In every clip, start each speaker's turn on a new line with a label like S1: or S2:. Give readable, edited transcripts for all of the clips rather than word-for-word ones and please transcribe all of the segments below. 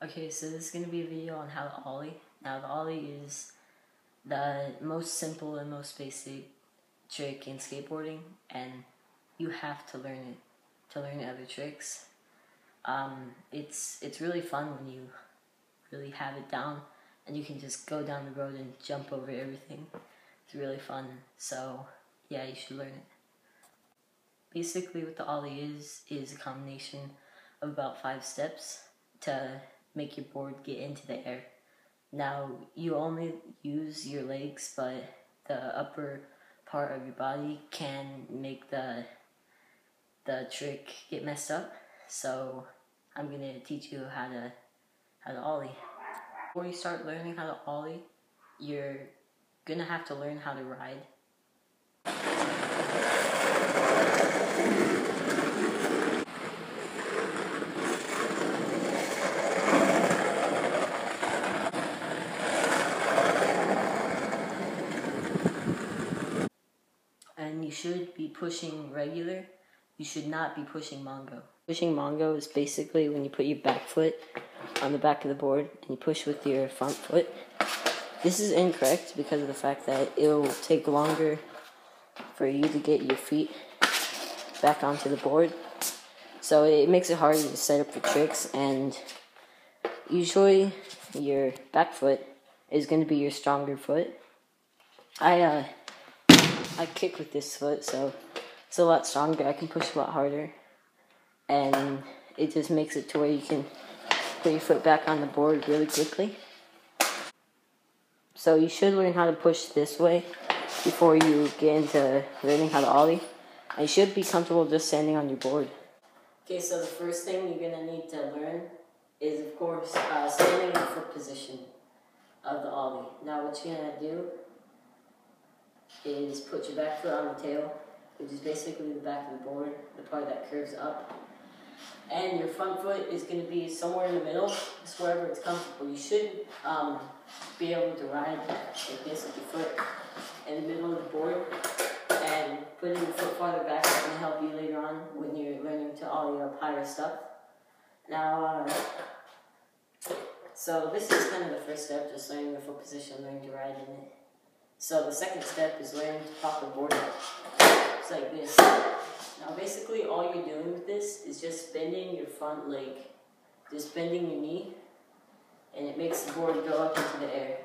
S1: Okay, so this is going to be a video on how to Ollie. Now the Ollie is the most simple and most basic trick in skateboarding, and you have to learn it to learn other tricks. It's really fun when you really have it down and you can just go down the road and jump over everything. It's really fun, so yeah, you should learn it. Basically what the Ollie is a combination of about 5 steps to make your board get into the air. Now, you only use your legs, but the upper part of your body can make the trick get messed up. So I'm gonna teach you how to Ollie. Before you start learning how to Ollie, you're gonna have to learn how to ride. And you should be pushing regular. You should not be pushing Mongo. Pushing Mongo is basically when you put your back foot on the back of the board and you push with your front foot. This is incorrect because of the fact that it'll take longer for you to get your feet back onto the board. So it makes it harder to set up for tricks, and usually your back foot is going to be your stronger foot. I kick with this foot, so it's a lot stronger. I can push a lot harder, and it just makes it to where you can put your foot back on the board really quickly. So you should learn how to push this way before you get into learning how to Ollie. And you should be comfortable just standing on your board. Okay, so the first thing you're going to need to learn is, of course, standing in the foot position of the Ollie. Now what you're going to do is put your back foot on the tail, which is basically the back of the board, the part that curves up. And your front foot is going to be somewhere in the middle, just wherever it's comfortable. You should be able to ride like this with your foot in the middle of the board, and putting your foot farther back is going to help you later on when you're learning to Ollie up higher stuff. Now, so this is kind of the first step, just learning the foot position, learning to ride in it. So the second step is learning to pop the board up. It's like this. Now basically all you're doing with this is just bending your front leg. Just bending your knee, and it makes the board go up into the air.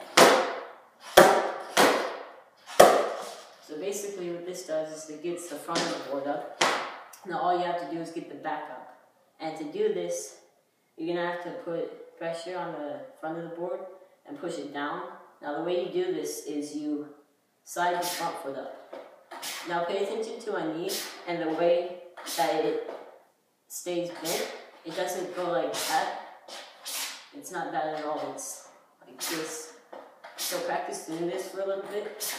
S1: So basically what this does is it gets the front of the board up. Now all you have to do is get the back up. And to do this, you're going to have to put pressure on the front of the board and push it down. Now the way you do this is you slide the front foot up. Now pay attention to my knee and the way that it stays bent. It doesn't go like that. It's not that at all. It's like this. So practice doing this for a little bit.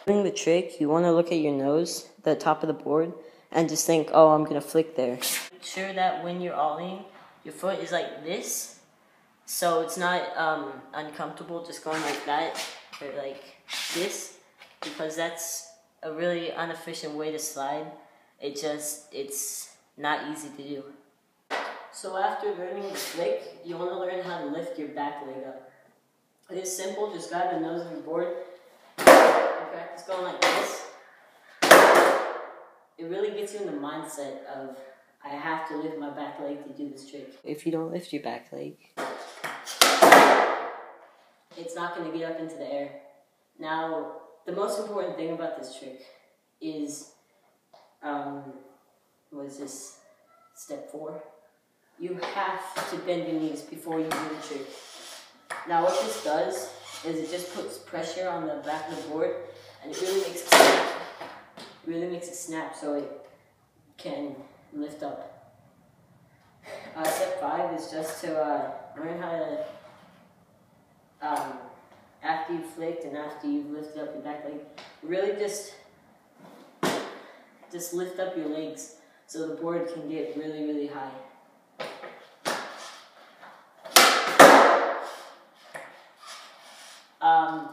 S1: Doing the trick, you want to look at your nose, the top of the board, and just think, oh, I'm going to flick there. Make sure that when you're ollieing, your foot is like this. So it's not uncomfortable just going like that or like this, because that's a really inefficient way to slide. It's not easy to do. So after learning the flick, you want to learn how to lift your back leg up. It is simple, just grab the nose of your board and practice going like this. It really gets you in the mindset of, I have to lift my back leg to do this trick. If you don't lift your back leg, it's not going to get up into the air. Now, the most important thing about this trick is, what is this, step 4? You have to bend your knees before you do the trick. Now what this does is it just puts pressure on the back of the board, and it really makes it snap. It really makes it snap so it can lift up. Step 5 is just to learn how to, after you've flicked and after you've lifted up your back leg, really just lift up your legs so the board can get really, really high.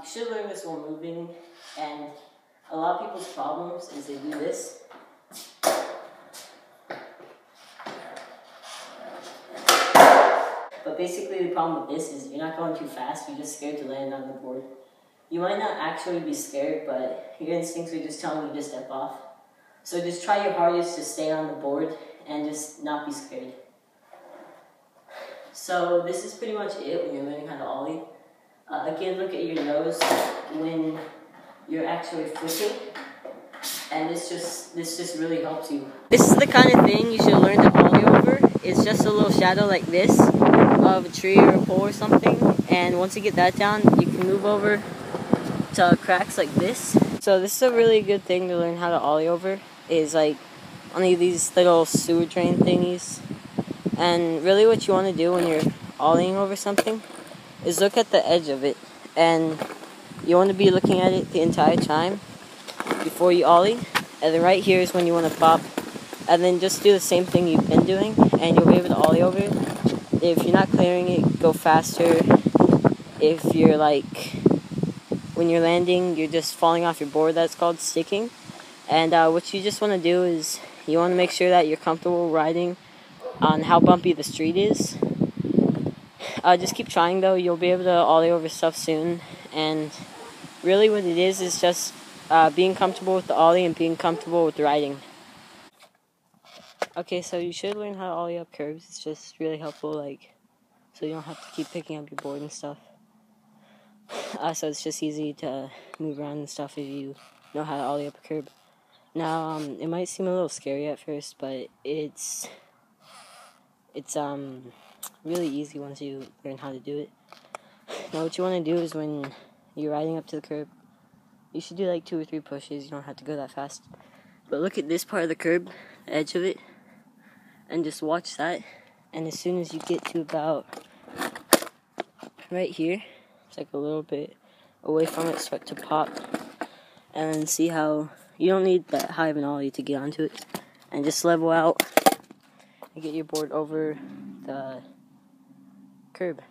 S1: You should learn this while moving, and a lot of people's problems is they do this. But basically the problem with this is you're not going too fast, you're just scared to land on the board. You might not actually be scared, but your instincts are just telling you to step off. So just try your hardest to stay on the board and just not be scared. So this is pretty much it when you're learning how to ollie. Again, look at your nose when you're actually flipping, and this just really helps you. This is the kind of thing you should learn to ollie over. It's just a little shadow like this of a tree or a pole or something, and once you get that down, you can move over to cracks like this. So this is a really good thing to learn how to ollie over, is like one of these little sewer drain thingies. And really what you want to do when you're ollieing over something is look at the edge of it, and you want to be looking at it the entire time before you ollie. And then right here is when you want to pop, and then just do the same thing you've been doing and you'll be able to ollie over it. If you're not clearing it, go faster. If you're like, when you're landing, you're just falling off your board, that's called sticking. And what you just want to do is you want to make sure that you're comfortable riding on how bumpy the street is. Just keep trying though, you'll be able to ollie over stuff soon. And really what it is just being comfortable with the ollie and being comfortable with riding. Okay, so you should learn how to ollie up curves. It's just really helpful, like, so you don't have to keep picking up your board and stuff. So it's just easy to move around and stuff if you know how to ollie up a curb. Now, it might seem a little scary at first, but it's really easy once you learn how to do it. Now, what you want to do is when you're riding up to the curb, you should do like 2 or 3 pushes. You don't have to go that fast. But look at this part of the curb, the edge of it, and just watch that. And as soon as you get to about right here, it's like a little bit away from it, start to pop. And then see how you don't need that high of an ollie to get onto it. And just level out and get your board over the curb.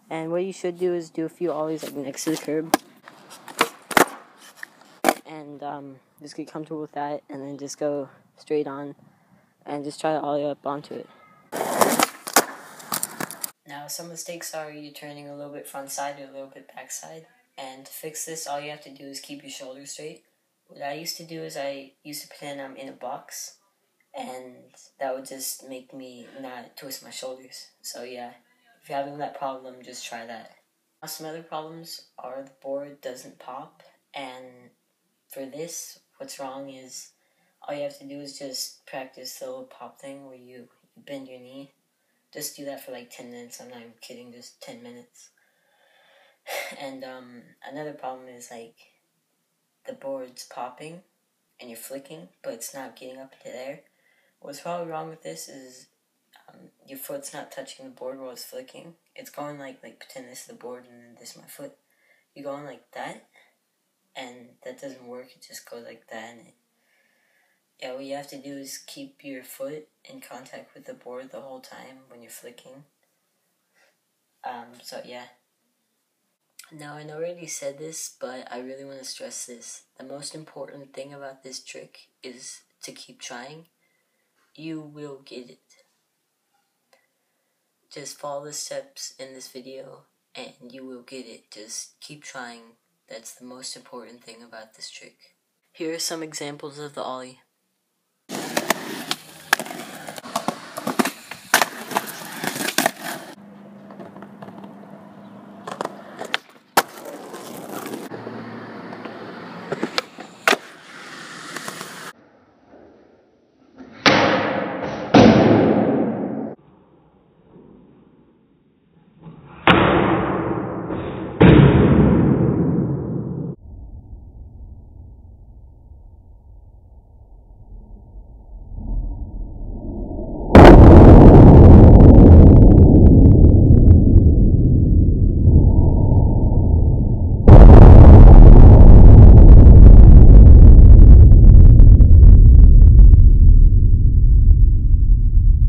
S1: And what you should do is do a few ollies like next to the curb. And just get comfortable with that, and then just go straight on and just try to ollie up onto it. Now, some mistakes are you turning a little bit front side or a little bit back side. And to fix this, all you have to do is keep your shoulders straight. What I used to do is I used to pretend I'm in a box, and that would just make me not twist my shoulders. So yeah, if you're having that problem, just try that. Now, some other problems are the board doesn't pop, and for this, what's wrong is all you have to do is just practice the little pop thing where you bend your knee. Just do that for like 10 minutes. I'm not even kidding, just 10 minutes. And another problem is like the board's popping and you're flicking, but it's not getting up into there. What's probably wrong with this is your foot's not touching the board while it's flicking. It's going like pretend this is the board and then this is my foot. You're going like that, and that doesn't work. It just goes like that, and yeah, what you have to do is keep your foot in contact with the board the whole time when you're flicking. So yeah. Now, I already said this, but I really want to stress this. The most important thing about this trick is to keep trying. You will get it. Just follow the steps in this video and you will get it. Just keep trying. That's the most important thing about this trick. Here are some examples of the ollie.